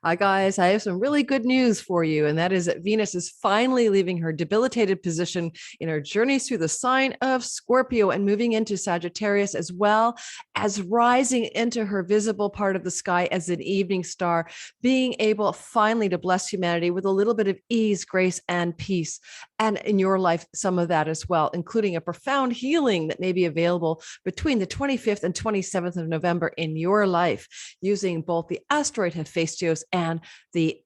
Hi, guys. I have some really good news for you, and that is that Venus is finally leaving her debilitated position in her journeys through the sign of Scorpio and moving into Sagittarius, as well as rising into her visible part of the sky as an evening star, being able finally to bless humanity with a little bit of ease, grace, and peace. And in your life, some of that as well, including a profound healing that may be available between the 25th and 27th of November in your life, using both the asteroid Hephaistos and the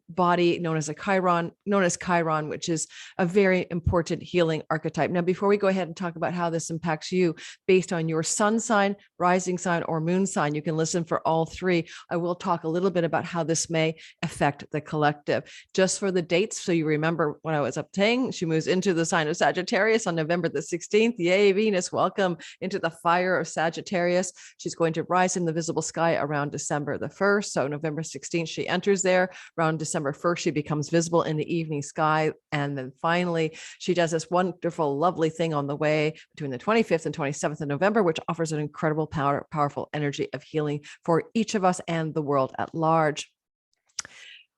body known as Chiron, which is a very important healing archetype. Now, before we go ahead and talk about how this impacts you based on your sun sign, rising sign, or moon sign, you can listen for all three. I will talk a little bit about how this may affect the collective. Just for the dates, so you remember what I was up saying, she moves into the sign of Sagittarius on November the 16th. Yay, Venus, welcome into the fire of Sagittarius. She's going to rise in the visible sky around December the 1st. So November 16th, she enters there. Around December 1st, she becomes visible in the evening sky. And then finally, she does this wonderful, lovely thing on the way between the 25th and 27th of November, which offers an incredible powerful energy of healing for each of us and the world at large.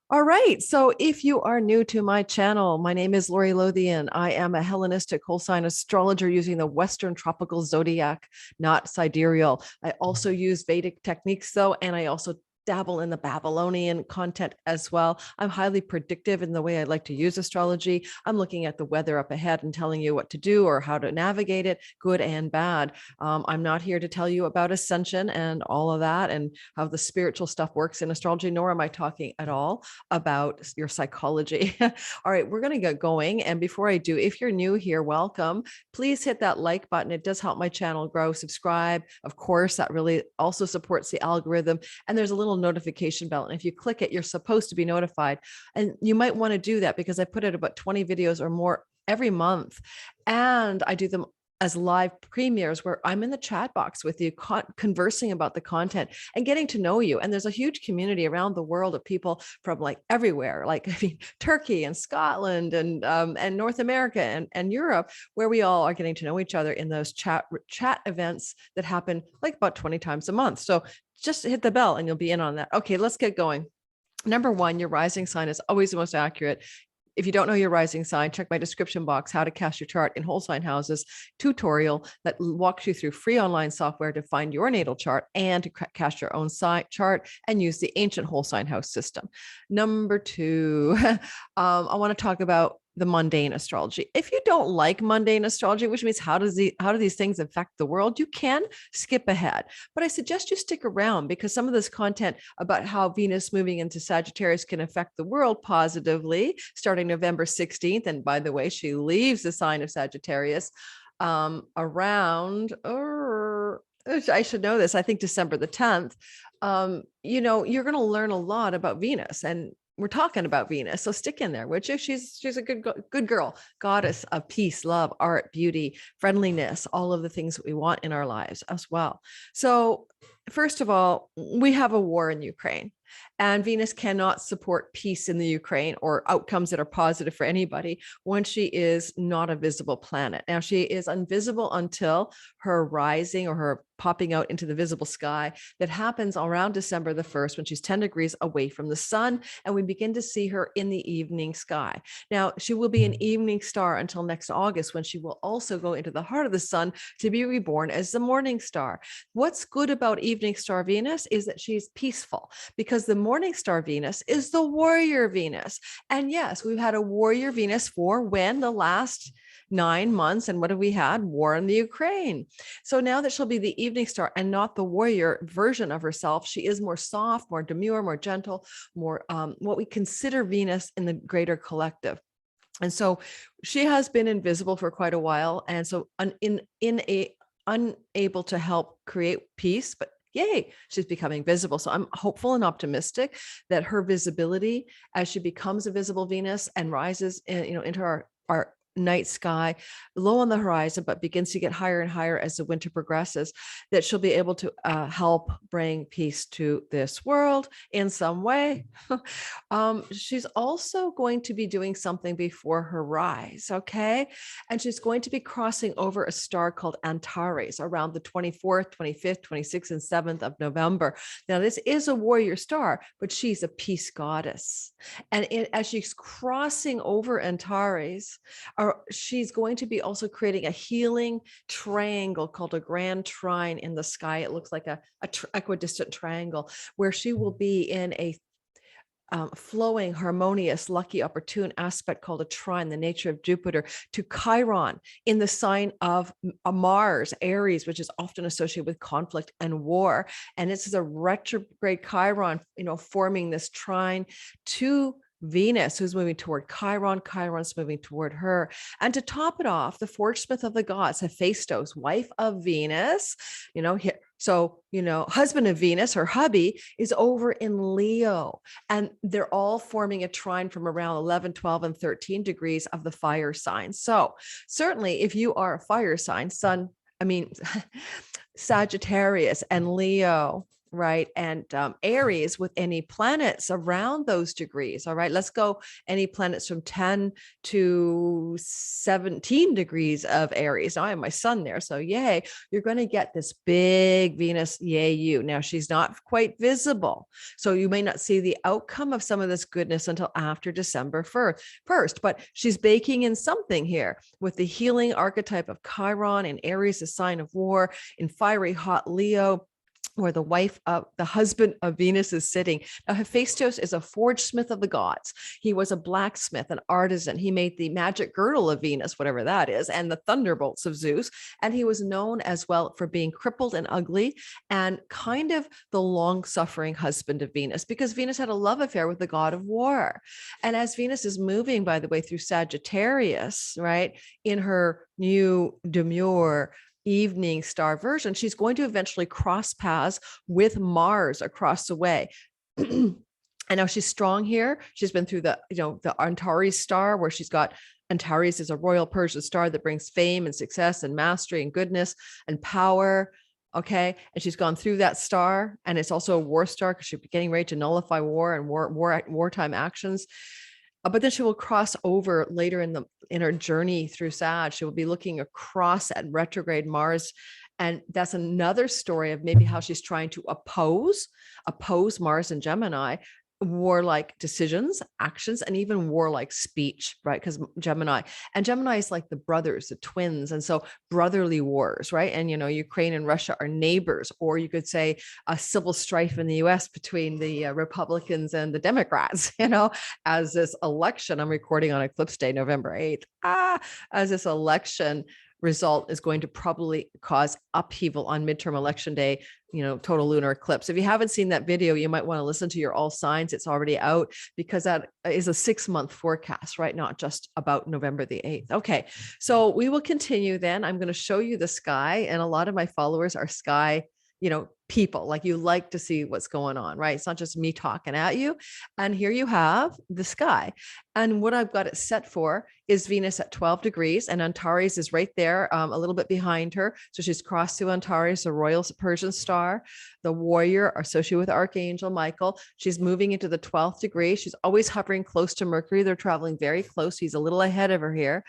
All right. So if you are new to my channel, my name is Lori Lothian. I am a Hellenistic whole sign astrologer using the Western tropical zodiac, not sidereal. I also use Vedic techniques though, and I also dabble in the Babylonian content as well. I'm highly predictive in the way I like to use astrology. I'm looking at the weather up ahead and telling you what to do or how to navigate it, good and bad. I'm not here to tell you about ascension and all of that and how the spiritual stuff works in astrology, nor am I talking at all about your psychology. All right, we're going to get going. And before I do, if you're new here, welcome. Please hit that like button. It does help my channel grow. Subscribe. Of course, that really also supports the algorithm. And there's a little notification bell, and if you click it, you're supposed to be notified. And you might want to do that because I put out about 20 videos or more every month, and I do them as live premieres where I'm in the chat box with you, conversing about the content and getting to know you. And there's a huge community around the world of people from like everywhere, like Turkey and Scotland and North America and Europe, where we all are getting to know each other in those chat events that happen like about 20 times a month. So just hit the bell and you'll be in on that. Okay, let's get going. Number one, your rising sign is always the most accurate. If you don't know your rising sign, check my description box, How to Cast Your Chart in Whole Sign Houses tutorial that walks you through free online software to find your natal chart and to cast your own chart and use the ancient whole sign house system. Number two, I want to talk about the mundane astrology. If you don't like mundane astrology, which means how do these things affect the world, you can skip ahead. But I suggest you stick around because some of this content about how Venus moving into Sagittarius can affect the world positively starting November 16th. And by the way, she leaves the sign of Sagittarius around, I should know this, I think December the 10th. You're going to learn a lot about Venus, and we're talking about Venus, so stick in there, which she's a good girl, goddess of peace, love, art, beauty, friendliness, all of the things that we want in our lives as well. So first of all, we have a war in Ukraine, and Venus cannot support peace in the Ukraine or outcomes that are positive for anybody when she is not a visible planet. Now, she is invisible until her rising or her popping out into the visible sky. That happens around December the 1st when she's 10 degrees away from the sun, and we begin to see her in the evening sky. Now, she will be an evening star until next August, when she will also go into the heart of the sun to be reborn as the morning star. What's good about evening star Venus is that she's peaceful, because the morning star Venus is the warrior Venus. And yes, we've had a warrior Venus for when the last 9 months. And what have we had? War in the Ukraine. So now that she'll be the evening star and not the warrior version of herself, she is more soft, more demure, more gentle, more what we consider Venus in the greater collective. And so she has been invisible for quite a while. And so unable to help create peace, but yay, she's becoming visible. So I'm hopeful and optimistic that her visibility as she becomes a visible Venus and rises into our night sky, low on the horizon, but begins to get higher and higher as the winter progresses, that she'll be able to help bring peace to this world in some way. She's also going to be doing something before her rise, okay? And she's going to be crossing over a star called Antares around the 24th, 25th, 26th, and 7th of November. Now, this is a warrior star, but she's a peace goddess. And as she's crossing over Antares, she's going to be also creating a healing triangle called a grand trine in the sky. It looks like a equidistant triangle where she will be in a flowing, harmonious, lucky, opportune aspect called a trine, the nature of Jupiter, to Chiron in the sign of Mars, Aries, which is often associated with conflict and war. And this is a retrograde Chiron, forming this trine to Venus, who's moving toward Chiron. Chiron's moving toward her. And to top it off, the forge smith of the gods, Hephaistos, wife of Venus, husband of Venus, her hubby, is over in Leo. And they're all forming a trine from around 11, 12, and 13 degrees of the fire sign. So certainly if you are a fire sign, Sagittarius and Leo, right? And Aries with any planets around those degrees. All right, let's go any planets from 10 to 17 degrees of Aries. Now I have my sun there. So yay, you're going to get this big Venus, yay you. Now she's not quite visible. So you may not see the outcome of some of this goodness until after December 1st, but she's baking in something here with the healing archetype of Chiron and Aries, the sign of war, in fiery hot Leo, where the husband of Venus is sitting. Now, Hephaistos is a forge smith of the gods. He was a blacksmith, an artisan. He made the magic girdle of Venus, whatever that is, and the thunderbolts of Zeus. And he was known as well for being crippled and ugly and kind of the long-suffering husband of Venus, because Venus had a love affair with the god of war. And as Venus is moving, by the way, through Sagittarius, right, in her new demure evening star version, she's going to eventually cross paths with Mars across the way. And now she's strong here. She's been through the Antares star, where she's got Antares is a royal Persian star that brings fame and success and mastery and goodness and power. Okay. And she's gone through that star. And it's also a war star because she'll be getting ready to nullify war and wartime actions. But then she will cross over later in her journey through Sag. She will be looking across at retrograde Mars. And that's another story of maybe how she's trying to oppose Mars and Gemini, warlike decisions, actions, and even warlike speech, right? Because Gemini is like the brothers, the twins. And so brotherly wars, right? And, Ukraine and Russia are neighbors, or you could say a civil strife in the US between the Republicans and the Democrats, as this election, I'm recording on Eclipse Day, November 8th, as this election result is going to probably cause upheaval on midterm election day, total lunar eclipse. If you haven't seen that video, you might want to listen to your all signs. It's already out, because that is a 6-month forecast, right? Not just about November the 8th. Okay. So we will continue then. I'm going to show you the sky, and a lot of my followers are sky, people. Like, you like to see what's going on, right? It's not just me talking at you. And here you have the sky. And what I've got it set for is Venus at 12 degrees, and Antares is right there, a little bit behind her. So she's crossed to Antares, the royal Persian star, the warrior associated with Archangel Michael. She's moving into the 12th degree. She's always hovering close to Mercury. They're traveling very close. He's a little ahead of her here.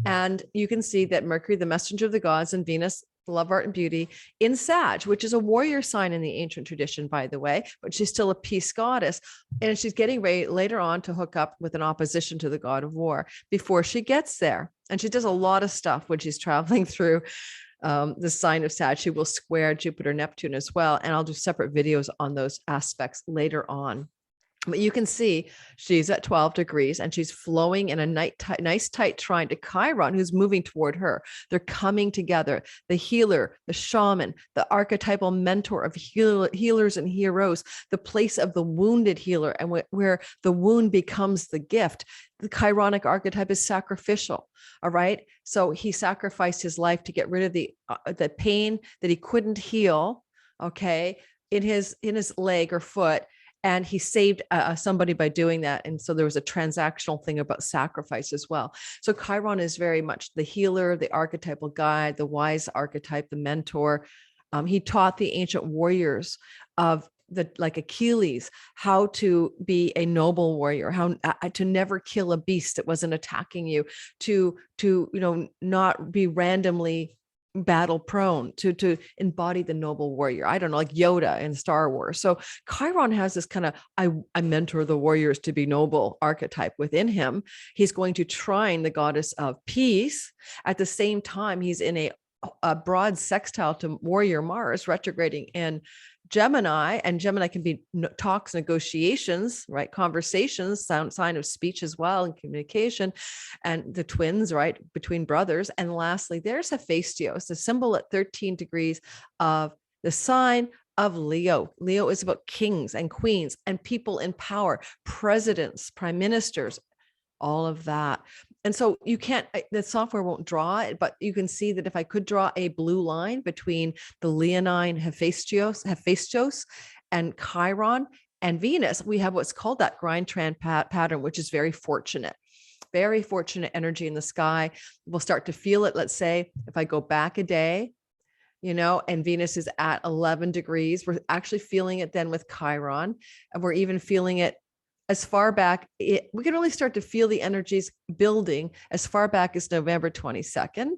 And you can see that Mercury, the messenger of the gods, and Venus, love, art, and beauty, in Sag, which is a warrior sign in the ancient tradition, by the way, but she's still a peace goddess. And she's getting ready later on to hook up with an opposition to the god of war before she gets there. And she does a lot of stuff when she's traveling through the sign of Sag. She will square Jupiter, Neptune as well. And I'll do separate videos on those aspects later on. But you can see she's at 12 degrees and she's flowing in a nice tight trine to Chiron, who's moving toward her. They're coming together. The healer, the shaman, the archetypal mentor of healers and heroes, the place of the wounded healer, and where the wound becomes the gift. The Chironic archetype is sacrificial. All right. So he sacrificed his life to get rid of the pain that he couldn't heal. Okay. In his leg or foot. And he saved somebody by doing that. And so there was a transactional thing about sacrifice as well. So Chiron is very much the healer, the archetypal guide, the wise archetype, the mentor. He taught the ancient warriors of like Achilles, how to be a noble warrior, how to never kill a beast that wasn't attacking you, to not be randomly battle prone, to embody the noble warrior. I don't know, like Yoda in Star Wars. So Chiron has this kind of I mentor the warriors to be noble archetype within him. He's going to trine the goddess of peace. At the same time, he's in a broad sextile to warrior Mars retrograding in Gemini, and Gemini can be talks, negotiations, right? Conversations, sign of speech as well, and communication, and the twins, right? Between brothers. And lastly, there's Hephaistos, the symbol at 13 degrees of the sign of Leo. Leo is about kings and queens and people in power, presidents, prime ministers, all of that. And so you can't, the software won't draw it, but you can see that if I could draw a blue line between the Leonine Hephaistos and Chiron and Venus, we have what's called that grind trend pattern, which is very fortunate energy in the sky. We'll start to feel it. Let's say if I go back a day, and Venus is at 11 degrees, we're actually feeling it then with Chiron, and we're even feeling it as far back, we can only start to feel the energies building as far back as November 22nd,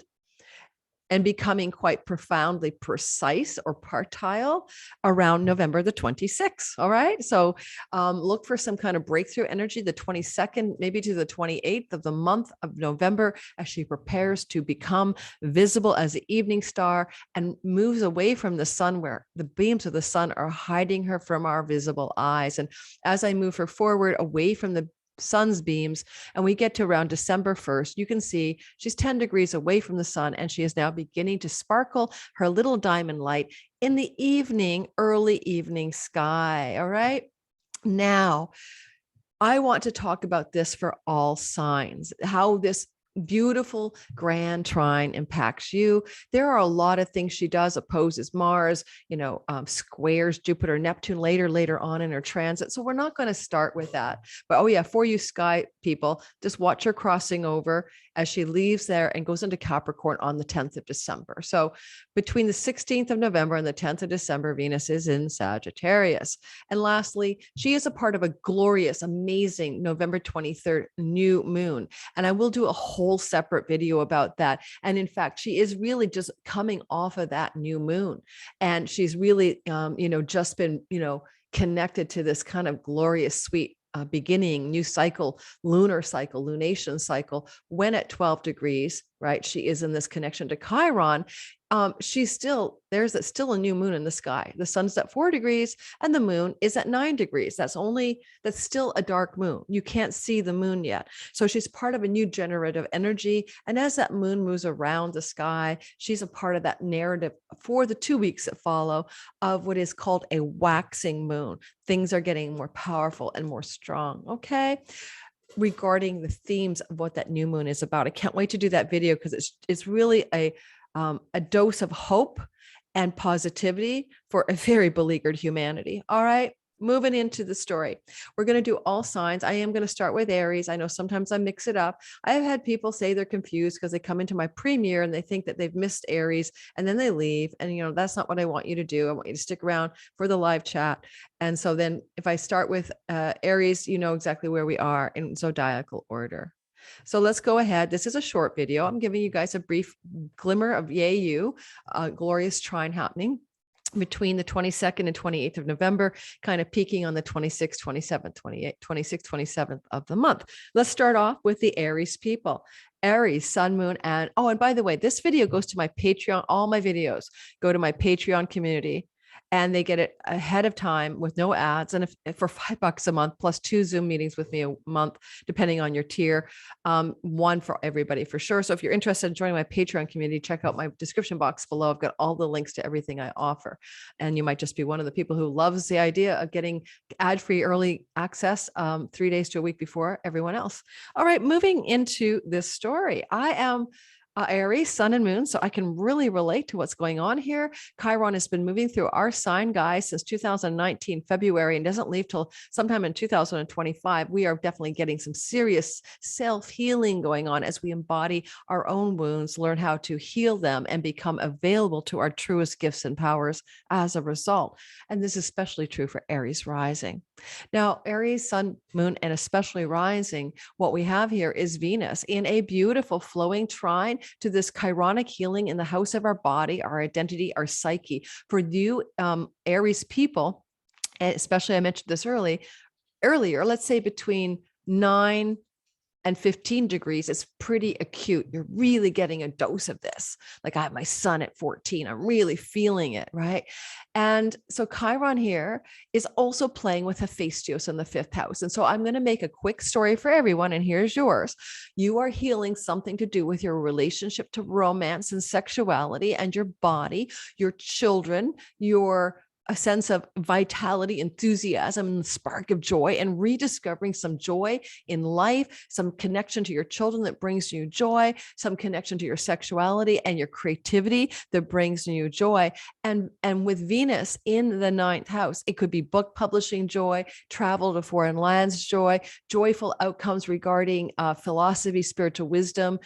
and becoming quite profoundly precise or partile around November the 26th. All right. So look for some kind of breakthrough energy, the 22nd, maybe to the 28th of the month of November, as she prepares to become visible as the evening star and moves away from the sun, where the beams of the sun are hiding her from our visible eyes. And as I move her forward away from the sun's beams, and we get to around December 1st, you can see she's 10 degrees away from the sun, and she is now beginning to sparkle her little diamond light in the early evening sky. All right. Now, I want to talk about this for all signs, how this beautiful grand trine impacts you. There are a lot of things she does. Opposes Mars, squares Jupiter, Neptune later on in her transit. So we're not going to start with that. But for you sky people, just watch her crossing over as she leaves there and goes into Capricorn on the 10th of December. So between the 16th of November and the 10th of December, Venus is in Sagittarius. And lastly, she is a part of a glorious, amazing November 23rd new moon. And I will do a whole separate video about that. And in fact, she is really just coming off of that new moon. And she's really, just been, connected to this kind of glorious, sweet beginning, new cycle, lunar cycle, lunation cycle, when at 12 degrees, right? She is in this connection to Chiron. There's still a new moon in the sky. The sun's at 4 degrees and the moon is at 9 degrees. That's still a dark moon. You can't see the moon yet. So she's part of a new generative energy. And as that moon moves around the sky, she's a part of that narrative for the 2 weeks that follow of what is called a waxing moon. Things are getting more powerful and more strong. Okay. Regarding the themes of what that new moon is about. I can't wait to do that video, because it's really a dose of hope and positivity for a very beleaguered humanity. All right. Moving into the story, we're going to do all signs. I am going to start with Aries. I know sometimes I mix it up. I've had people say they're confused because they come into my premiere and they think that they've missed Aries and then they leave. And, that's not what I want you to do. I want you to stick around for the live chat. And so then if I start with Aries, you know exactly where we are in zodiacal order. So let's go ahead. This is a short video. I'm giving you guys a brief glimmer of glorious trine happening between the 22nd and 28th of November, kind of peaking on the 26th, 27th, 28th, 26th, 27th of the month. Let's start off with the Aries people. Aries, sun, moon, and by the way, this video goes to my Patreon. All my videos go to my Patreon community, and they get it ahead of time with no ads. And for $5 a month, plus 2 Zoom meetings with me a month, depending on your tier, one for everybody for sure. So if you're interested in joining my Patreon community, check out my description box below. I've got all the links to everything I offer. And you might just be one of the people who loves the idea of getting ad-free early access 3 days to a week before everyone else. All right, moving into this story. I am Aries, sun and moon. So I can really relate to what's going on here. Chiron has been moving through our sign, guys, since 2019, February, and doesn't leave till sometime in 2025. We are definitely getting some serious self-healing going on as we embody our own wounds, learn how to heal them, and become available to our truest gifts and powers as a result. And this is especially true for Aries rising. Now, Aries, sun, moon, and especially rising, what we have here is Venus in a beautiful flowing trine to this chironic healing in the house of our body, our identity, our psyche. For you, Aries people, and especially I mentioned this earlier, let's say between 9 and 15 degrees, it's pretty acute. You're really getting a dose of this. Like I have my sun at 14. I'm really feeling it, right? And so Chiron here is also playing with Hephaistos in the 5th house. And so I'm going to make a quick story for everyone, and here's yours. You are healing something to do with your relationship to romance and sexuality and your body, your children, your a sense of vitality, enthusiasm, and the spark of joy, and rediscovering some joy in life, some connection to your children that brings you joy, some connection to your sexuality and your creativity that brings you joy. And with Venus in the 9th house, it could be book publishing joy, travel to foreign lands joy, joyful outcomes regarding philosophy, spiritual wisdom,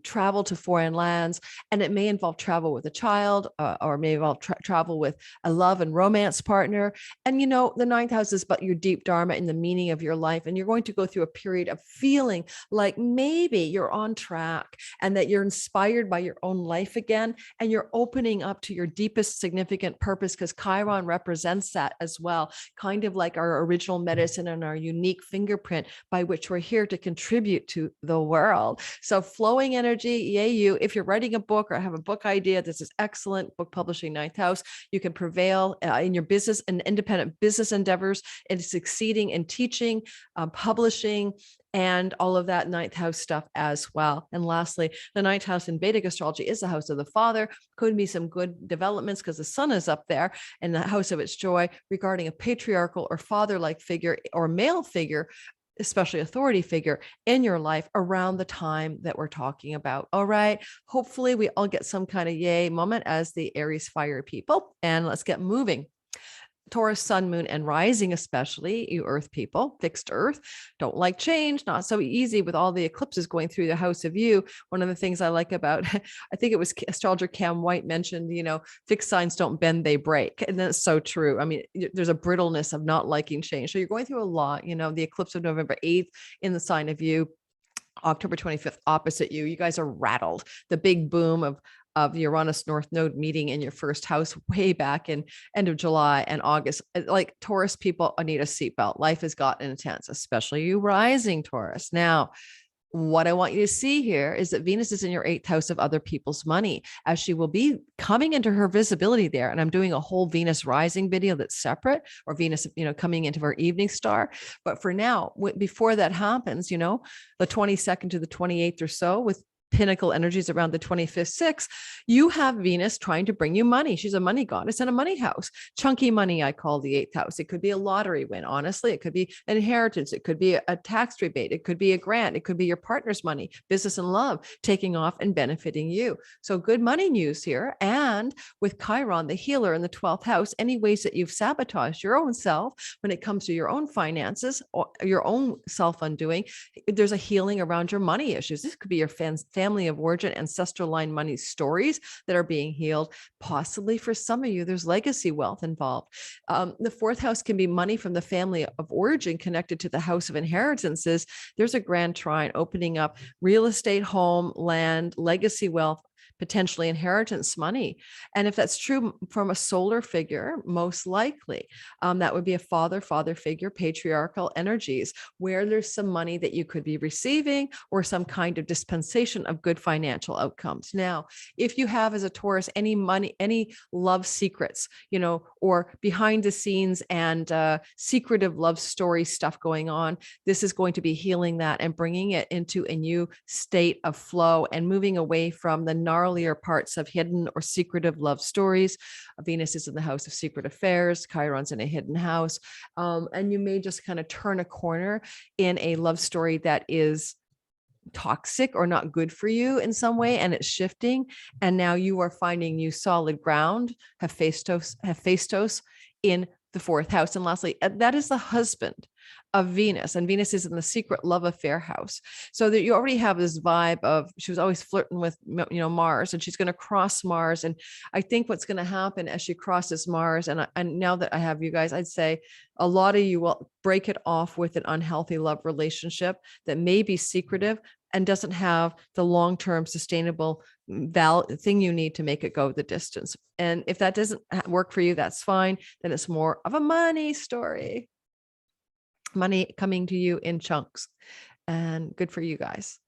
travel to foreign lands. And it may involve travel with a child or may involve travel with a love and romance partner. And, the 9th house is about your deep dharma and the meaning of your life. And you're going to go through a period of feeling like maybe you're on track and that you're inspired by your own life again. And you're opening up to your deepest significant purpose, because Chiron represents that as well, kind of like our original medicine and our unique fingerprint by which we're here to contribute to the world. So flowing energy, yay you. If you're writing a book or have a book idea, this is excellent. Book publishing, 9th house. You can prevail in your business and independent business endeavors and succeeding in teaching, publishing, and all of that 9th house stuff as well. And lastly, the 9th house in Vedic astrology is the house of the father. Could be some good developments because the sun is up there in the house of its joy regarding a patriarchal or father-like figure or male figure, especially authority figure in your life around the time that we're talking about. All right. Hopefully we all get some kind of yay moment as the Aries fire people, and let's get moving. Taurus, sun, moon, and rising, especially you earth people, fixed earth, don't like change, not so easy with all the eclipses going through the house of you. One of the things I like about, I think it was astrologer Cam White mentioned, fixed signs don't bend, they break. And that's so true. I mean, there's a brittleness of not liking change. So you're going through a lot, the eclipse of November 8th in the sign of you, October 25th opposite you. You guys are rattled. The big boom of the Uranus North Node meeting in your first house way back in end of July and August. Like Taurus people need a seatbelt. Life has gotten intense, especially you rising Taurus. Now, what I want you to see here is that Venus is in your 8th house of other people's money, as she will be coming into her visibility there. And I'm doing a whole Venus rising video that's separate, or Venus, coming into her evening star. But for now, before that happens, the 22nd to the 28th or so, with pinnacle energies around the 25th, 6th, you have Venus trying to bring you money. She's a money goddess in a money house. Chunky money, I call the 8th house. It could be a lottery win. Honestly, it could be an inheritance. It could be a tax rebate. It could be a grant. It could be your partner's money, business and love, taking off and benefiting you. So good money news here. And with Chiron, the healer in the 12th house, any ways that you've sabotaged your own self when it comes to your own finances or your own self-undoing, there's a healing around your money issues. This could be your family of origin, ancestral line money stories that are being healed. Possibly for some of you, there's legacy wealth involved. The 4th house can be money from the family of origin connected to the house of inheritances. There's a grand trine opening up real estate, home, land, legacy wealth, potentially inheritance money. And if that's true from a solar figure, most likely that would be a father figure, patriarchal energies, where there's some money that you could be receiving or some kind of dispensation of good financial outcomes. Now, if you have as a Taurus any money, any love secrets, or behind the scenes and secretive love story stuff going on, this is going to be healing that and bringing it into a new state of flow and moving away from the gnarlier parts of hidden or secretive love stories. Venus is in the house of secret affairs. Chiron's in a hidden house. And you may just kind of turn a corner in a love story that is toxic or not good for you in some way, and it's shifting. And now you are finding new solid ground, Hephaistos in the fourth house. And lastly, that is the husband of Venus, and Venus is in the secret love affair house. So that you already have this vibe of, she was always flirting with, Mars, and she's going to cross Mars. And I think what's going to happen as she crosses Mars, and now that I have you guys, I'd say a lot of you will break it off with an unhealthy love relationship that may be secretive and doesn't have the long-term sustainable thing you need to make it go the distance. And if that doesn't work for you, that's fine. Then it's more of a money story. Money coming to you in chunks, and good for you guys.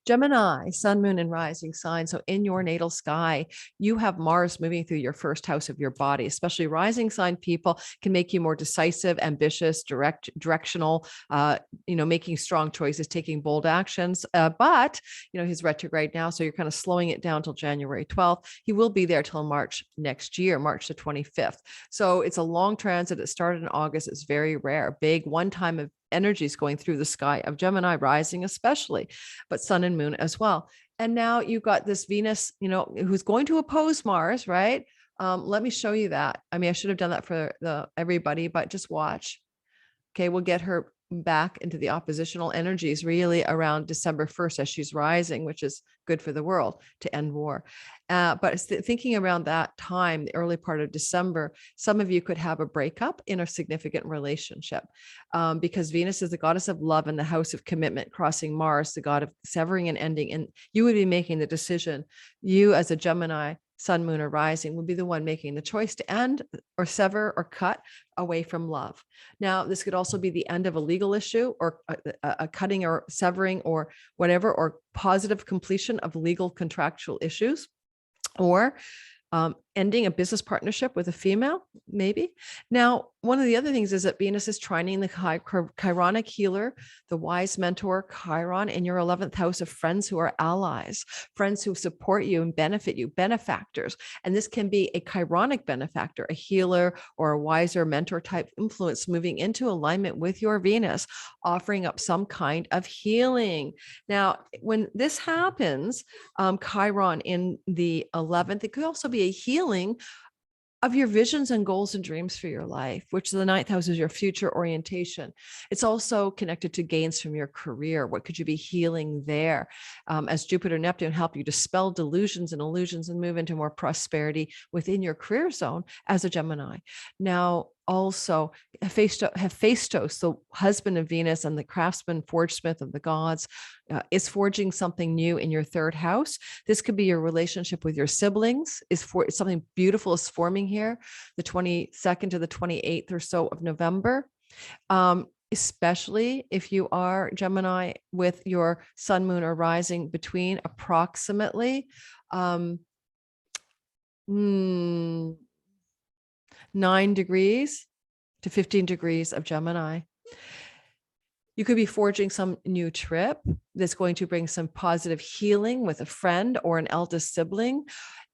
Gemini, sun, moon, and rising sign. So in your natal sky, you have Mars moving through your first house of your body. Especially rising sign people can make you more decisive, ambitious, directional, making strong choices, taking bold actions. But he's retrograde now, so you're kind of slowing it down till January 12th. He will be there till March next year, March the 25th. So it's a long transit. It started in August. It's very rare. Big one-time of energies going through the sky of Gemini rising, especially, but sun and moon as well. And now you've got this Venus, who's going to oppose Mars, right? Let me show you that. I mean, I should have done that for everybody, but just watch. Okay, we'll get her back into the oppositional energies really around December 1st as she's rising, which is good for the world to end war. But thinking around that time, the early part of December, some of you could have a breakup in a significant relationship because Venus is the goddess of love in the house of commitment, crossing Mars, the god of severing and ending. And you would be making the decision. You as a Gemini, sun, moon, or rising would be the one making the choice to end or sever or cut away from love. Now, this could also be the end of a legal issue or a cutting or severing or whatever, or positive completion of legal contractual issues, or ending a business partnership with a female, maybe. Now, one of the other things is that Venus is trining the Chironic healer, the wise mentor Chiron in your 11th house of friends who are allies, friends who support you and benefit you, benefactors. And this can be a Chironic benefactor, a healer or a wiser mentor type influence moving into alignment with your Venus, offering up some kind of healing. Now, when this happens, Chiron in the 11th, it could also be a healing of your visions and goals and dreams for your life, which the 9th house is your future orientation. It's also connected to gains from your career. What could you be healing there? As Jupiter and Neptune help you dispel delusions and illusions and move into more prosperity within your career zone as a Gemini. Now, also Hephaistos, the husband of Venus and the craftsman, forgesmith of the gods, is forging something new in your 3rd house. This could be your relationship with your siblings. Something beautiful is forming here, the 22nd to the 28th or so of November. Especially if you are Gemini with your sun, moon, or rising between approximately 9 degrees to 15 degrees of Gemini. You could be forging some new trip that's going to bring some positive healing with a friend or an eldest sibling.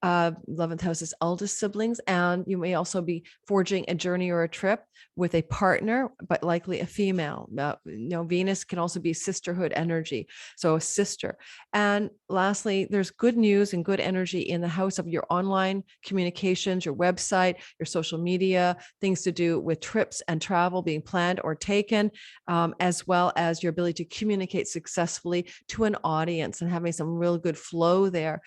11th house is eldest siblings. And you may also be forging a journey or a trip with a partner, but likely a female. Venus can also be sisterhood energy, so a sister. And lastly, there's good news and good energy in the house of your online communications, your website, your social media, things to do with trips and travel being planned or taken, as well as your ability to communicate successfully to an audience and having some real good flow there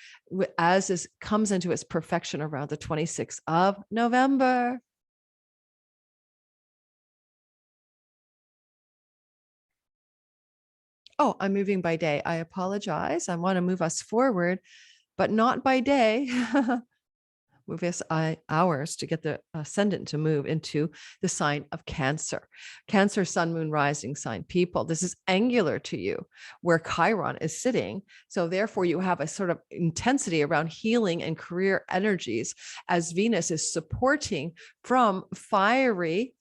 as this comes into its perfection around the 26th of November. Oh, I'm moving by day. I apologize. I want to move us forward, but not by day. Move us hours to get the ascendant to move into the sign of Cancer. Cancer, sun, moon, rising sign people. This is angular to you where Chiron is sitting. So therefore you have a sort of intensity around healing and career energies as Venus is supporting from fiery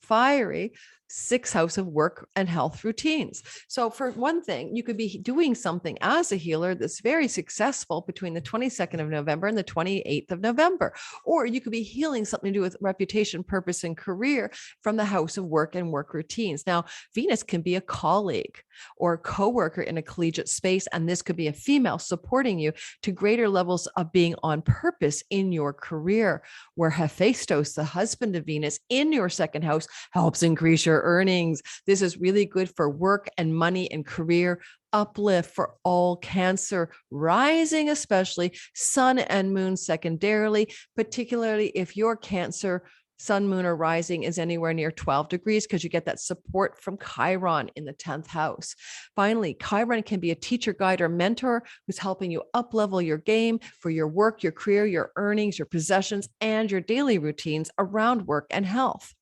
sixth house of work and health routines. So for one thing, you could be doing something as a healer that's very successful between the 22nd of November and the 28th of November. Or you could be healing something to do with reputation, purpose, and career from the house of work and work routines. Now, Venus can be a colleague or a coworker in a collegiate space, and this could be a female supporting you to greater levels of being on purpose in your career, where Hephaistos, the husband of Venus, in your second house helps increase your earnings. This is really good for work and money and career uplift for all Cancer rising, especially sun and moon secondarily, particularly if your Cancer sun, moon, or rising is anywhere near 12 degrees, because you get that support from Chiron in the 10th house. Finally, Chiron can be a teacher, guide, or mentor who's helping you up level your game for your work, your career, your earnings, your possessions, and your daily routines around work and health.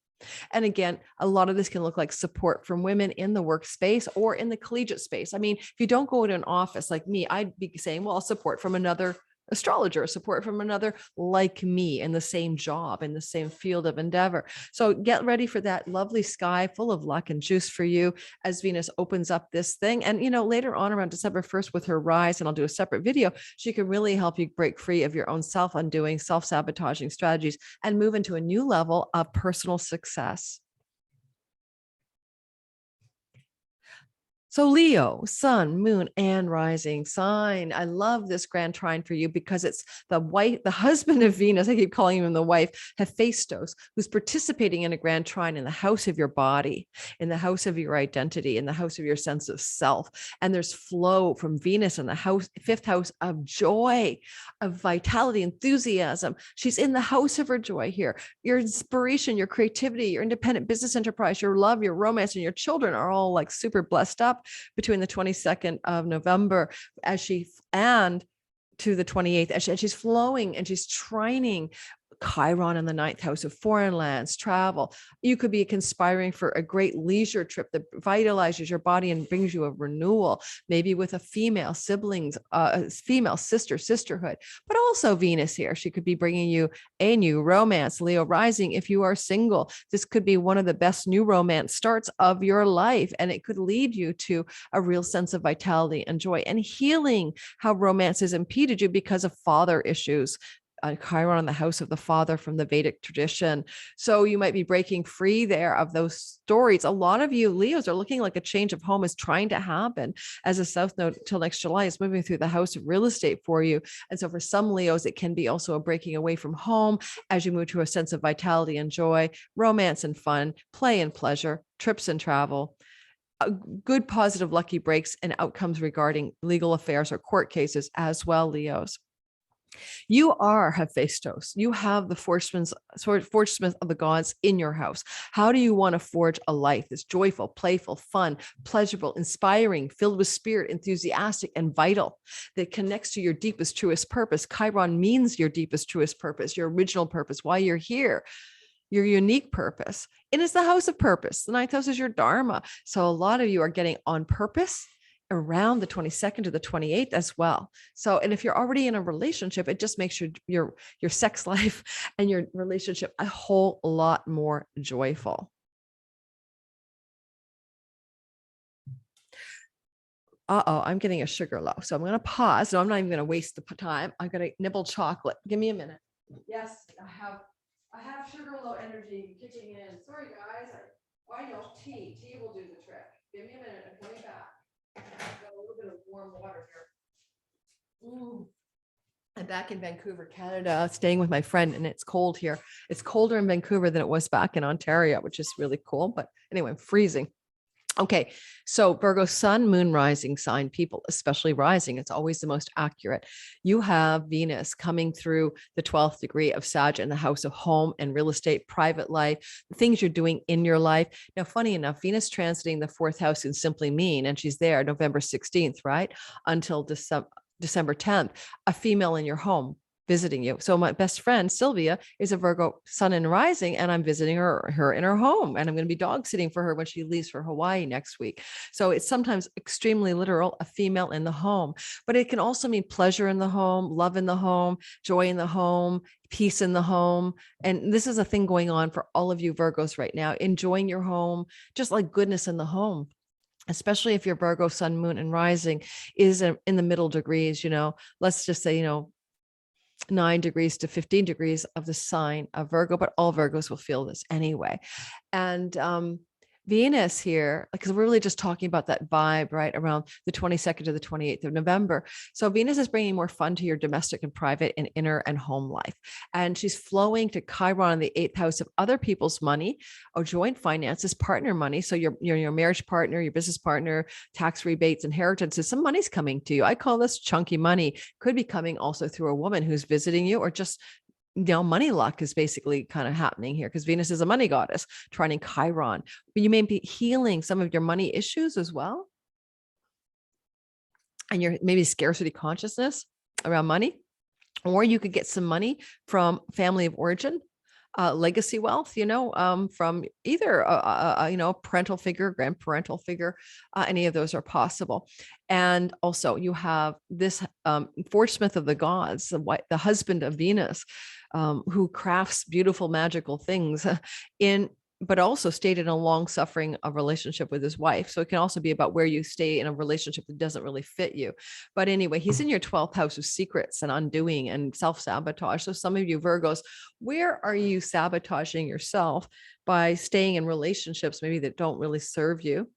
And again, a lot of this can look like support from women in the workspace or in the collegiate space. I mean, if you don't go to an office like me, I'd be saying, well, support from another astrologer, support from another like me in the same job, in the same field of endeavor. So get ready for that lovely sky full of luck and juice for you as Venus opens up this thing. And, you know, later on around December 1st with her rise, and I'll do a separate video, she can really help you break free of your own self-undoing, self-sabotaging strategies and move into a new level of personal success. So Leo, sun, moon, and rising sign. I love this grand trine for you because it's the wife, the husband of Venus. I keep calling him the wife, Hephaistos, who's participating in a grand trine in the house of your body, in the house of your identity, in the house of your sense of self. And there's flow from Venus in the house, fifth house of joy, of vitality, enthusiasm. She's in the house of her joy here. Your inspiration, your creativity, your independent business enterprise, your love, your romance, and your children are all like super blessed up between the 22nd of November and to the 28th, and she's flowing and she's trining Chiron in the ninth house of foreign lands, travel. You could be conspiring for a great leisure trip that vitalizes your body and brings you a renewal, maybe with a female siblings, female sisterhood, but also Venus here. She could be bringing you a new romance. Leo rising, if you are single, this could be one of the best new romance starts of your life, and it could lead you to a real sense of vitality and joy and healing how romance has impeded you because of father issues. Chiron in the house of the father from the Vedic tradition. So you might be breaking free there of those stories. A lot of you Leos are looking like a change of home is trying to happen as a south node till next July is moving through the house of real estate for you. And so for some Leos, it can be also a breaking away from home as you move to a sense of vitality and joy, romance and fun, play and pleasure, trips and travel. Good positive lucky breaks and outcomes regarding legal affairs or court cases as well, Leos. You are Hephaistos. You have the forgesmans of the gods in your house. How do you want to forge a life that's joyful, playful, fun, pleasurable, inspiring, filled with spirit, enthusiastic, and vital, that connects to your deepest, truest purpose? Chiron means your deepest, truest purpose, your original purpose, why you're here, your unique purpose. It is the house of purpose. The ninth house is your dharma. So a lot of you are getting on purpose around the 22nd to the 28th as well. So, and if you're already in a relationship, it just makes your sex life and your relationship a whole lot more joyful. I'm getting a sugar low. So I'm going to pause. No, I'm not even going to waste the time. I'm going to nibble chocolate. Give me a minute. Yes, I have sugar low energy kicking in. Sorry, guys. I know tea will do the trick. Give me a minute. I'm coming back. I've got a little bit of warm water here. I'm back in Vancouver, Canada, staying with my friend, and it's cold here. It's colder in Vancouver than it was back in Ontario, which is really cool. But anyway, I'm freezing. Okay, so Virgo sun, moon, rising sign people, especially rising, it's always the most accurate. You have Venus coming through the 12th degree of Sag in the house of home and real estate, private life, the things you're doing in your life. Now, funny enough, Venus transiting the fourth house can simply mean, and she's there November 16th, right? Until December 10th, a female in your home. visiting you. So my best friend, Sylvia, is a Virgo sun and rising, and I'm visiting her in her home. And I'm going to be dog sitting for her when she leaves for Hawaii next week. So it's sometimes extremely literal, a female in the home, but it can also mean pleasure in the home, love in the home, joy in the home, peace in the home. And this is a thing going on for all of you Virgos right now, enjoying your home, just like goodness in the home. Especially if your Virgo sun, moon, and rising is in the middle degrees, let's just say, 9 degrees to 15 degrees of the sign of Virgo, but all Virgos will feel this anyway. And Venus here, because we're really just talking about that vibe, right, around the 22nd to the 28th of November. So Venus is bringing more fun to your domestic and private and inner and home life. And she's flowing to Chiron in the 8th house of other people's money or joint finances, partner money. So your marriage partner, your business partner, tax rebates, inheritances, some money's coming to you. I call this chunky money. Could be coming also through a woman who's visiting you, or just money luck is basically kind of happening here because Venus is a money goddess, trining Chiron. But you may be healing some of your money issues as well. And your maybe scarcity consciousness around money, or you could get some money from family of origin, legacy wealth, from either a parental figure, grandparental figure, any of those are possible. And also you have this forgesmith of the gods, the husband of Venus, who crafts beautiful, magical things but also stayed in a long-suffering relationship with his wife. So it can also be about where you stay in a relationship that doesn't really fit you. But anyway, he's in your 12th house of secrets and undoing and self-sabotage. So some of you Virgos, where are you sabotaging yourself by staying in relationships maybe that don't really serve you?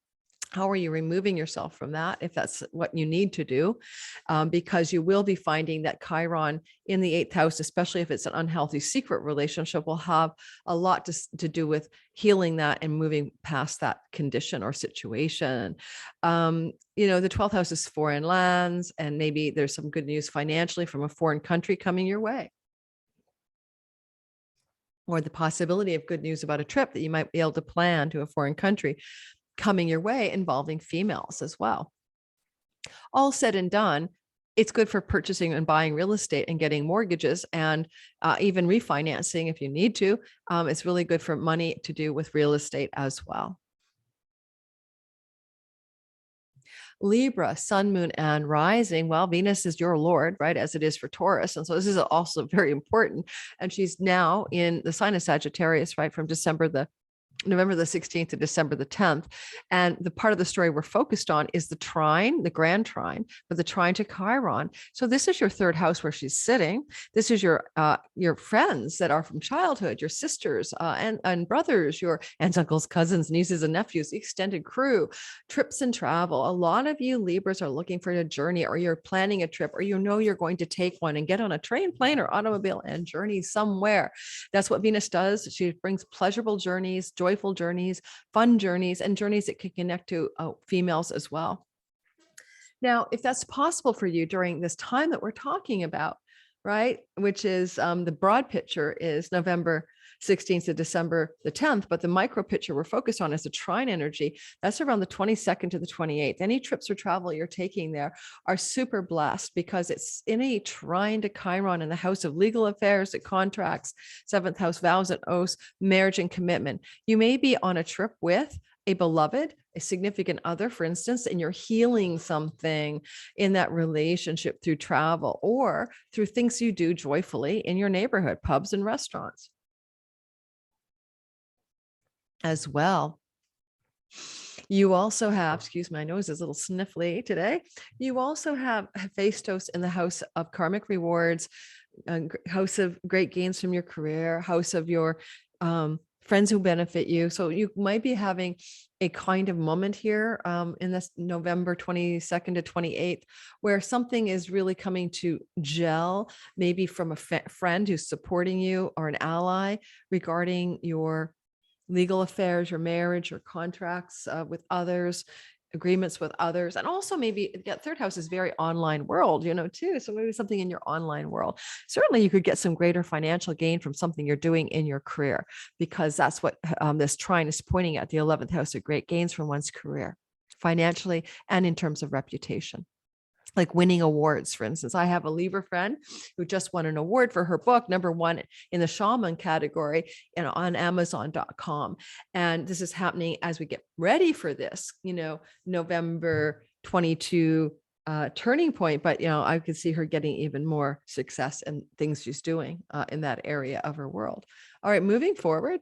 How are you removing yourself from that, if that's what you need to do? Because you will be finding that Chiron in the 8th house, especially if it's an unhealthy secret relationship, will have a lot to do with healing that and moving past that condition or situation. The 12th house is foreign lands, and maybe there's some good news financially from a foreign country coming your way, or the possibility of good news about a trip that you might be able to plan to a foreign country coming your way, involving females as well. All said and done, it's good for purchasing and buying real estate and getting mortgages, and even refinancing if you need to. It's really good for money to do with real estate as well. Libra, sun, moon, and rising. Well, Venus is your Lord, right? As it is for Taurus. And so this is also very important. And she's now in the sign of Sagittarius, right? From November the 16th to December the 10th. And the part of the story we're focused on is the trine, the grand trine, but the trine to Chiron. So this is your 3rd house where she's sitting. This is your friends that are from childhood, your sisters and brothers, your aunts, uncles, cousins, nieces, and nephews, the extended crew, trips and travel. A lot of you Libras are looking for a journey, or you're planning a trip, or you're going to take one and get on a train, plane, or automobile and journey somewhere. That's what Venus does. She brings pleasurable journeys, joyful journeys, fun journeys, and journeys that can connect to females as well. Now, if that's possible for you during this time that we're talking about, right, which is the broad picture is November 16th to December the 10th, but the micro picture we're focused on is the trine energy. That's around the 22nd to the 28th. Any trips or travel you're taking there are super blessed because it's in a trine to Chiron in the house of legal affairs, the contracts, 7th house, vows and oaths, marriage and commitment. You may be on a trip with a beloved, a significant other, for instance, and you're healing something in that relationship through travel or through things you do joyfully in your neighborhood, pubs and restaurants as well. You also have, excuse my nose is a little sniffly today. You also have Hephaistos in the house of karmic rewards, house of great gains from your career, house of your friends who benefit you. So you might be having a kind of moment here in this November 22nd to 28th, where something is really coming to gel, maybe from a friend who's supporting you or an ally regarding your legal affairs, your marriage, your contracts with others, agreements with others. And also maybe 3rd house is very online world, too. So maybe something in your online world. Certainly you could get some greater financial gain from something you're doing in your career, because that's what this trine is pointing at, the 11th house of great gains from one's career, financially and in terms of reputation. like winning awards. For instance, I have a Libra friend who just won an award for her book, #1 in the shaman category, and on Amazon.com. And this is happening as we get ready for this, November 22 turning point. But, I could see her getting even more success and things she's doing in that area of her world. All right, moving forward.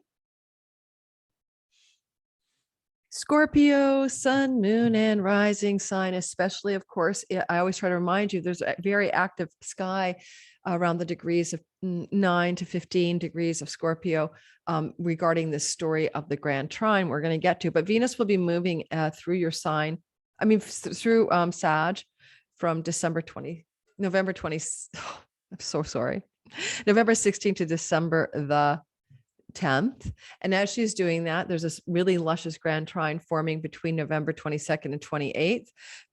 Scorpio, sun, moon, and rising sign, especially, of course, I always try to remind you, there's a very active sky around the degrees of 9 to 15 degrees of Scorpio regarding this story of the grand trine we're going to get to. But Venus will be moving through your sign, through Sag from November 20, oh, I'm so sorry, November 16th to December the 10th. And as she's doing that, there's this really luscious grand trine forming between November 22nd and 28th.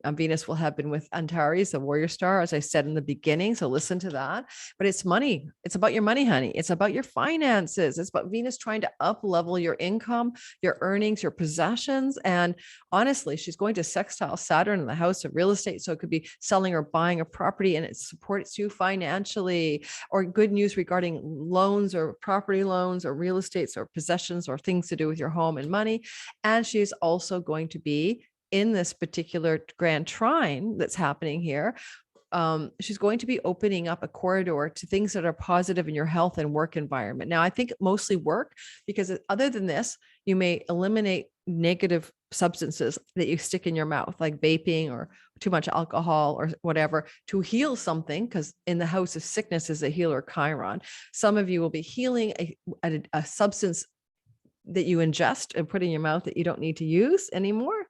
Venus will have been with Antares, the warrior star, as I said in the beginning. So listen to that. But it's money. It's about your money, honey. It's about your finances. It's about Venus trying to up level your income, your earnings, your possessions. And honestly, she's going to sextile Saturn in the house of real estate. So it could be selling or buying a property, and it supports you financially, or good news regarding loans or property loans or real estates or possessions or things to do with your home and money. And she's also going to be in this particular grand trine that's happening here. She's going to be opening up a corridor to things that are positive in your health and work environment. Now, I think mostly work, because other than this, you may eliminate negative substances that you stick in your mouth, like vaping or too much alcohol or whatever, to heal something, because in the house of sickness is a healer Chiron. Some of you will be healing a substance that you ingest and put in your mouth that you don't need to use anymore.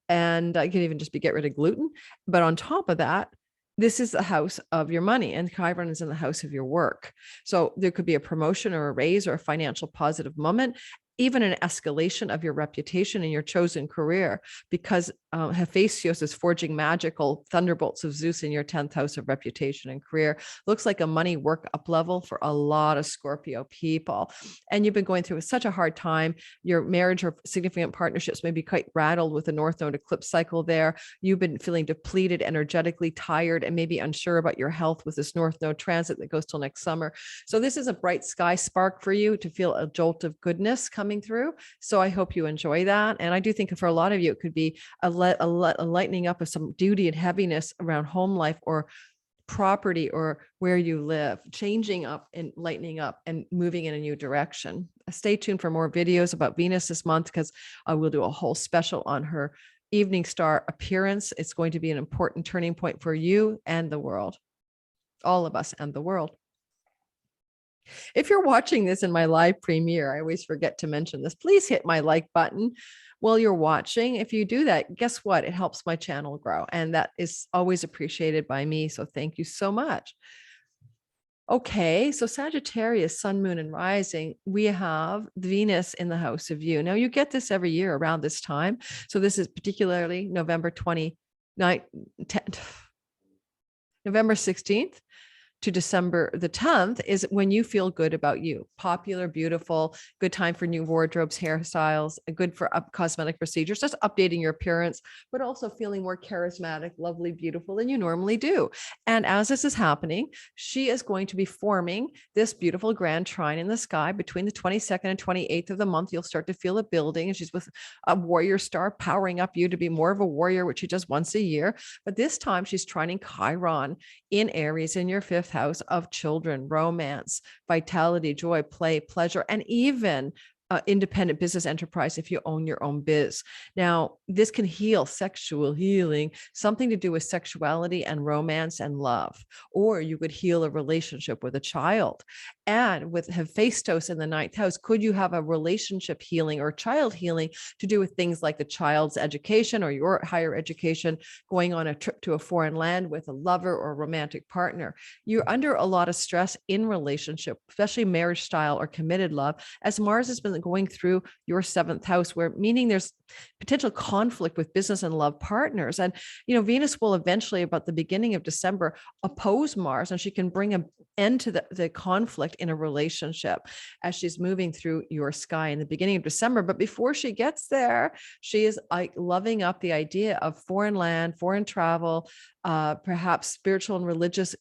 And I can even just get rid of gluten. But on top of that, this is the house of your money, and Chiron is in the house of your work. So there could be a promotion or a raise or a financial positive moment, even an escalation of your reputation in your chosen career, because Hephaistos is forging magical thunderbolts of Zeus in your 10th house of reputation and career. Looks like a money work up level for a lot of Scorpio people. And you've been going through such a hard time. Your marriage or significant partnerships may be quite rattled with the North Node eclipse cycle there. You've been feeling depleted, energetically tired, and maybe unsure about your health with this North Node transit that goes till next summer. So this is a bright sky spark for you to feel a jolt of goodness coming through. So I hope you enjoy that. And I do think for a lot of you, it could be a lightening up of some duty and heaviness around home life or property or where you live, changing up and lightening up and moving in a new direction. Stay tuned for more videos about Venus this month, because I will do a whole special on her evening star appearance. It's going to be an important turning point for you and the world, all of us and the world. If you're watching this in my live premiere, I always forget to mention this, please hit my like button while you're watching. If you do that, guess what? It helps my channel grow, and that is always appreciated by me. So thank you so much. Okay, so Sagittarius, sun, moon, and rising, we have Venus in the house of you. Now, you get this every year around this time. So this is particularly November 16th to December the 10th is when you feel good about you. Popular, beautiful, good time for new wardrobes, hairstyles, good for cosmetic procedures, just updating your appearance, but also feeling more charismatic, lovely, beautiful than you normally do. And as this is happening, she is going to be forming this beautiful grand trine in the sky between the 22nd and 28th of the month. You'll start to feel it building, and she's with a warrior star powering up you to be more of a warrior, which she does once a year. But this time she's trining Chiron in Aries in your 5th house of children, romance, vitality, joy, play, pleasure, and even independent business enterprise if you own your own biz. Now, this can heal, sexual healing, something to do with sexuality and romance and love, or you could heal a relationship with a child. And with Hephaistos in the 9th house, could you have a relationship healing or child healing to do with things like the child's education or your higher education, going on a trip to a foreign land with a lover or romantic partner? You're under a lot of stress in relationship, especially marriage style or committed love, as Mars has been going through your 7th house, where meaning there's potential conflict with business and love partners. And, Venus will eventually, about the beginning of December, oppose Mars, and she can bring an end to the conflict in a relationship as she's moving through your sky in the beginning of December. But before she gets there, she is like loving up the idea of foreign land, foreign travel, perhaps spiritual and religious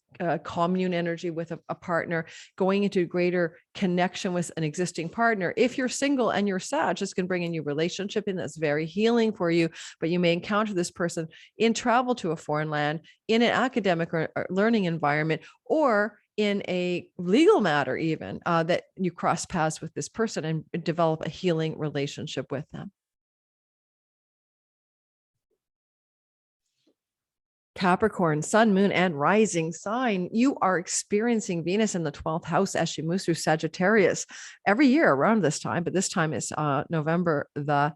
commune energy with a partner, going into greater connection with an existing partner. If you're single and you're Sag, this can bring a new relationship in that's very healing for you, but you may encounter this person in travel to a foreign land, in an academic or learning environment, or in a legal matter even, that you cross paths with this person and develop a healing relationship with them. Capricorn, sun, moon, and rising sign, you are experiencing Venus in the 12th house as she moves through Sagittarius every year around this time, but this time is November the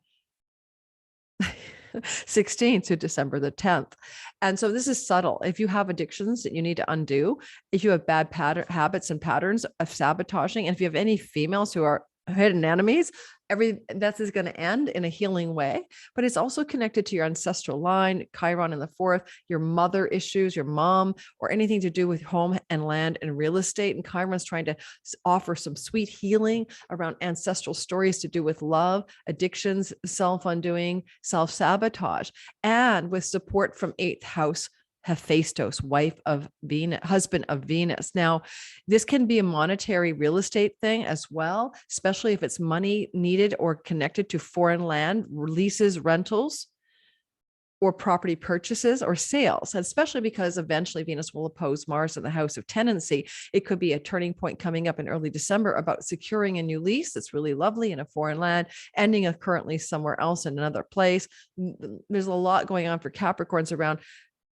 16th to December the 10th. And so this is subtle. If you have addictions that you need to undo, if you have bad habits and patterns of sabotaging, and if you have any females who are hidden enemies, that is going to end in a healing way. But it's also connected to your ancestral line, Chiron in the 4th, your mother issues, your mom, or anything to do with home and land and real estate. And Chiron's trying to offer some sweet healing around ancestral stories to do with love, addictions, self-undoing, self-sabotage, and with support from 8th house Hephaistos, wife of Venus, husband of Venus. Now, this can be a monetary real estate thing as well, especially if it's money needed or connected to foreign land, leases, rentals, or property purchases or sales, especially because eventually Venus will oppose Mars in the house of tenancy. It could be a turning point coming up in early December about securing a new lease that's really lovely in a foreign land, ending currently somewhere else in another place. There's a lot going on for Capricorns around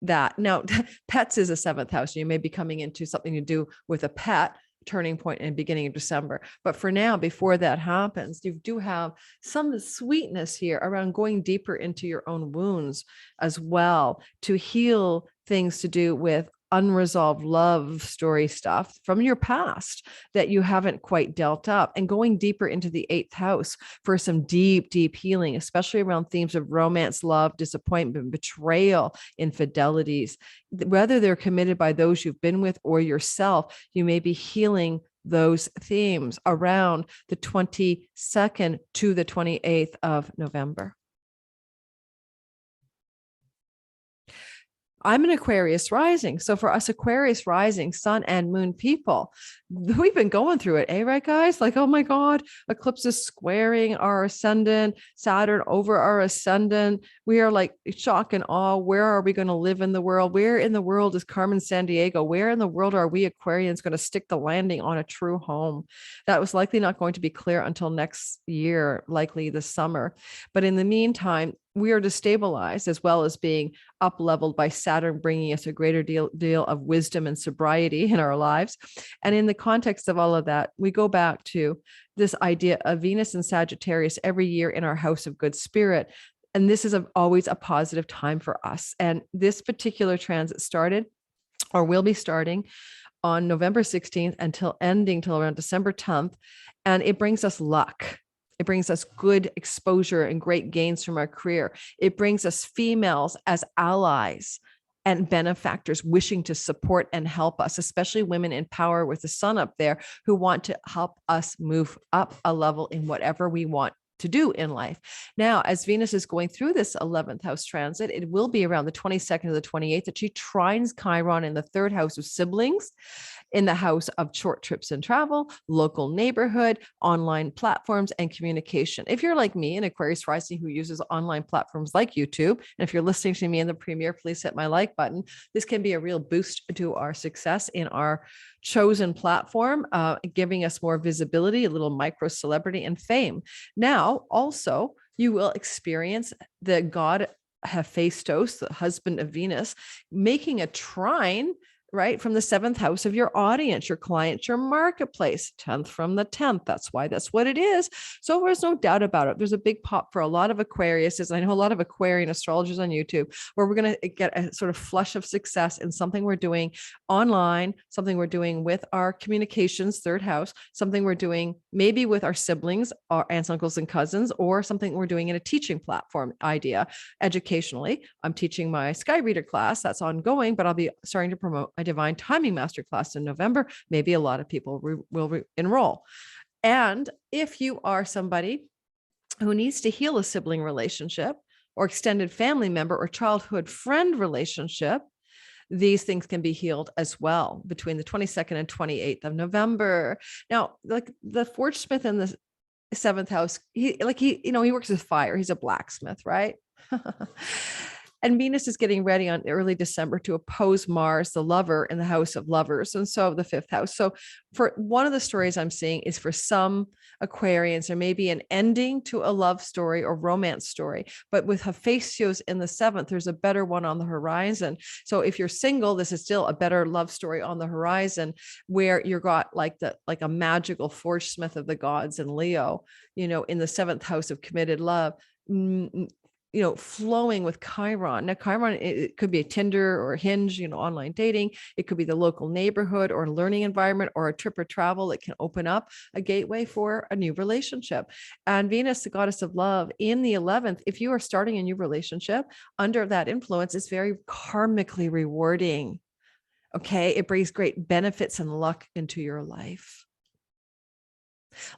that. Now, pets is a 7th house. You may be coming into something to do with a pet, turning point in the beginning of December. But for now, before that happens, you do have some sweetness here around going deeper into your own wounds as well, to heal things to do with unresolved love story stuff from your past that you haven't quite dealt up, and going deeper into the 8th house for some deep, deep healing, especially around themes of romance, love, disappointment, betrayal, infidelities, whether they're committed by those you've been with or yourself. You may be healing those themes around the 22nd to the 28th of November. I'm an Aquarius rising. So for us Aquarius rising, sun and moon people, we've been going through it, right, guys? Like, oh my God, eclipses squaring our ascendant, Saturn over our ascendant. We are like shock and awe. Where are we going to live in the world? Where in the world is Carmen Sandiego? Where in the world are we Aquarians going to stick the landing on a true home? That was likely not going to be clear until next year, likely this summer. But in the meantime, we are destabilized as well as being up-leveled by Saturn, bringing us a greater deal of wisdom and sobriety in our lives. And in the context of all of that, we go back to this idea of Venus and Sagittarius every year in our house of good spirit. And this is always a positive time for us. And this particular transit started, or will be starting, on November 16th until ending till around December 10th. And it brings us luck. It brings us good exposure and great gains from our career. It brings us females as allies and benefactors wishing to support and help us, especially women in power with the sun up there who want to help us move up a level in whatever we want to do in life. Now, as Venus is going through this 11th house transit, it will be around the 22nd to the 28th that she trines Chiron in the 3rd house of siblings, in the house of short trips and travel, local neighborhood, online platforms, and communication. If you're like me, an Aquarius rising who uses online platforms like YouTube, and if you're listening to me in the premiere, please hit my like button. This can be a real boost to our success in our chosen platform, giving us more visibility, a little micro celebrity and fame. Now, also, you will experience the god Hephaistos, the husband of Venus, making a trine, right, from the 7th house of your audience, your clients, your marketplace, 10th from the 10th. That's why that's what it is. So there's no doubt about it. There's a big pop for a lot of Aquariuses. I know a lot of Aquarian astrologers on YouTube, where we're going to get a sort of flush of success in something we're doing online, something we're doing with our communications, 3rd house, something we're doing maybe with our siblings, our aunts, uncles, and cousins, or something we're doing in a teaching platform idea educationally. I'm teaching my Sky Reader class. That's ongoing, but I'll be starting to promote a divine timing masterclass in November. Maybe a lot of people will enroll. And if you are somebody who needs to heal a sibling relationship or extended family member or childhood friend relationship, these things can be healed as well between the 22nd and 28th of November. Now, like the Forge Smith in the seventh house, he works with fire. He's a blacksmith, right? And Venus is getting ready on early December to oppose Mars, the lover, in the house of lovers. And so the fifth house. So for one of the stories I'm seeing is for some Aquarians, there may be an ending to a love story or romance story. But with Hephaistos in the seventh, there's a better one on the horizon. So if you're single, this is still a better love story on the horizon, where you've got like a magical forge smith of the gods in Leo, in the seventh house of committed love, flowing with Chiron. Now, Chiron, it could be a Tinder or a Hinge, online dating. It could be the local neighborhood or learning environment or a trip or travel that can open up a gateway for a new relationship. And Venus, the goddess of love, in the 11th, if you are starting a new relationship under that influence, is very karmically rewarding. Okay. It brings great benefits and luck into your life.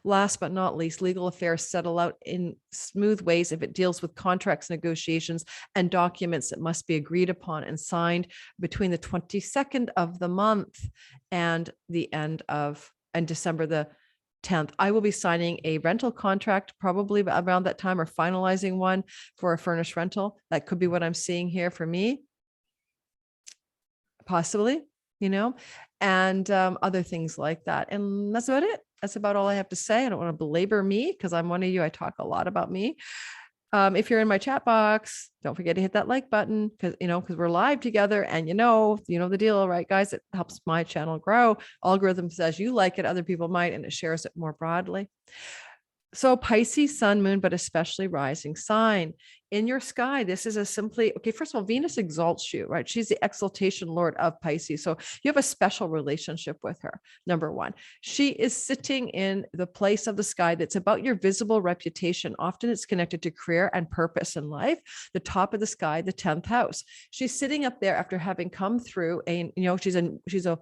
Last but not least, legal affairs settle out in smooth ways if it deals with contracts, negotiations, and documents that must be agreed upon and signed between the 22nd of the month and December the 10th. I will be signing a rental contract probably around that time, or finalizing one for a furnished rental. That could be what I'm seeing here for me, possibly, and other things like that. And that's about it. That's about all I have to say. I don't want to belabor me because I'm one of you. I talk a lot about me. If you're in my chat box, don't forget to hit that like button because we're live together, and you know the deal, right, guys? It helps my channel grow. Algorithm says you like it, other people might, and it shares it more broadly. So Pisces, sun, moon, but especially rising sign in your sky. This is first of all, Venus exalts you, right? She's the exaltation lord of Pisces. So you have a special relationship with her. Number one, she is sitting in the place of the sky that's about your visible reputation. Often it's connected to career and purpose in life. The top of the sky, the 10th house. She's sitting up there after having come through she's a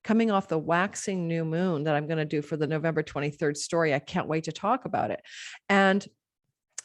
coming off the waxing new moon that I'm going to do for the November 23rd story. I can't wait to talk about it. And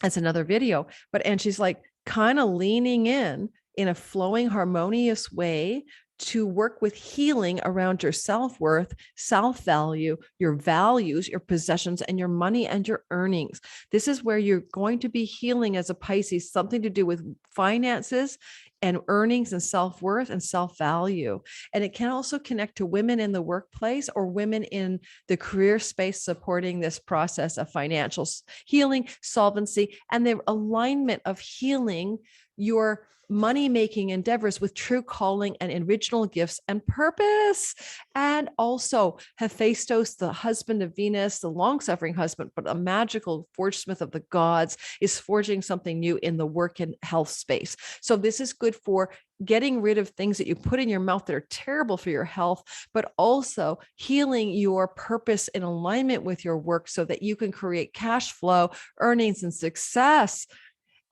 that's another video, and she's like kind of leaning in a flowing, harmonious way to work with healing around your self-worth, self-value, your values, your possessions, and your money and your earnings. This is where you're going to be healing as a Pisces, something to do with finances and earnings and self-worth and self-value. And it can also connect to women in the workplace or women in the career space supporting this process of financial healing, solvency, and the alignment of healing your money-making endeavors with true calling and original gifts and purpose. And also Hephaistos, the husband of Venus, the long-suffering husband, but a magical forge smith of the gods, is forging something new in the work and health space. So this is good for getting rid of things that you put in your mouth that are terrible for your health, but also healing your purpose in alignment with your work so that you can create cash flow, earnings, and success.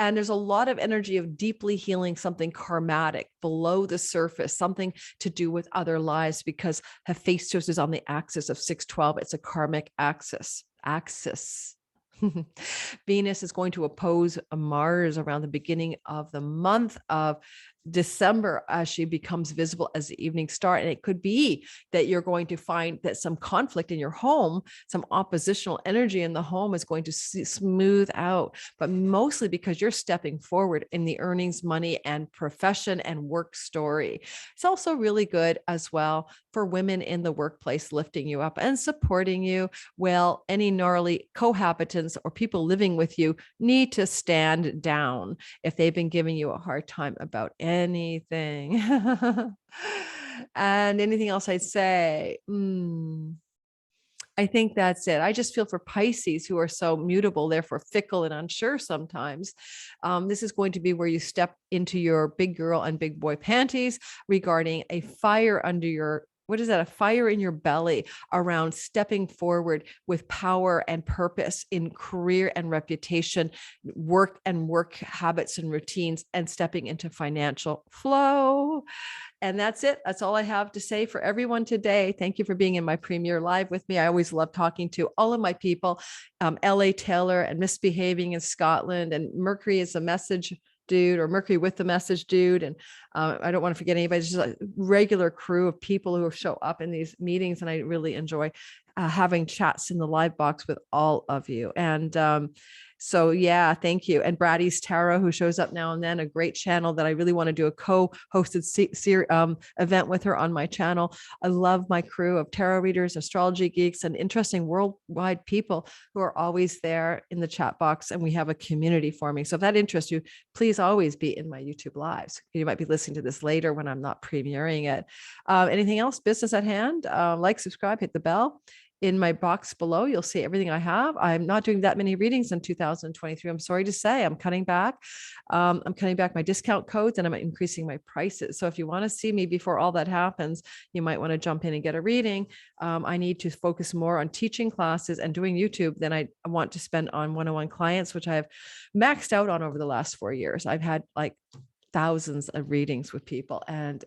And there's a lot of energy of deeply healing something karmatic below the surface, something to do with other lives, because Hephaistos is on the axis of 612. It's a karmic axis. Venus is going to oppose Mars around the beginning of the month of December as she becomes visible as the evening star. And it could be that you're going to find that some conflict in your home, some oppositional energy in the home is going to smooth out, but mostly because you're stepping forward in the earnings, money, and profession and work story. It's also really good as well for women in the workplace, lifting you up and supporting you. Well, any gnarly cohabitants or people living with you need to stand down if they've been giving you a hard time about anything. And anything else I'd say? I think that's it. I just feel for Pisces, who are so mutable, therefore fickle and unsure sometimes. This is going to be where you step into your big girl and big boy panties regarding a fire under your a fire in your belly around stepping forward with power and purpose in career and reputation, work habits and routines, and stepping into financial flow. And that's it. That's all I have to say for everyone today. Thank you for being in my premiere live with me. I always love talking to all of my people. LA Taylor and Misbehaving in Scotland, and Mercury is a message dude, or Mercury with the message dude. And I don't want to forget anybody. It's just a regular crew of people who show up in these meetings. And I really enjoy having chats in the live box with all of you. And so, yeah, thank you. And Brady's Tarot, who shows up now and then, a great channel that I really want to do a co-hosted event with her on my channel. I love my crew of tarot readers, astrology geeks, and interesting worldwide people who are always there in the chat box. And we have a community forming. So if that interests you, please always be in my YouTube lives. You might be listening to this later when I'm not premiering it. Anything else? Business at hand? Like, subscribe, hit the bell. In my box below, you'll see everything I have. I'm not doing that many readings in 2023. I'm sorry to say. I'm cutting back. I'm cutting back my discount codes, and I'm increasing my prices. So if you want to see me before all that happens, you might want to jump in and get a reading. I need to focus more on teaching classes and doing YouTube than I want to spend on one-on-one clients, which I have maxed out on over the last 4 years. I've had like thousands of readings with people, and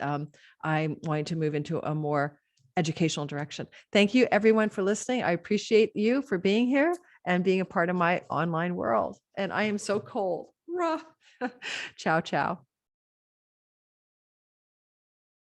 I'm wanting to move into a more educational direction. Thank you everyone for listening. I appreciate you for being here and being a part of my online world. And I am so cold. Ciao, ciao.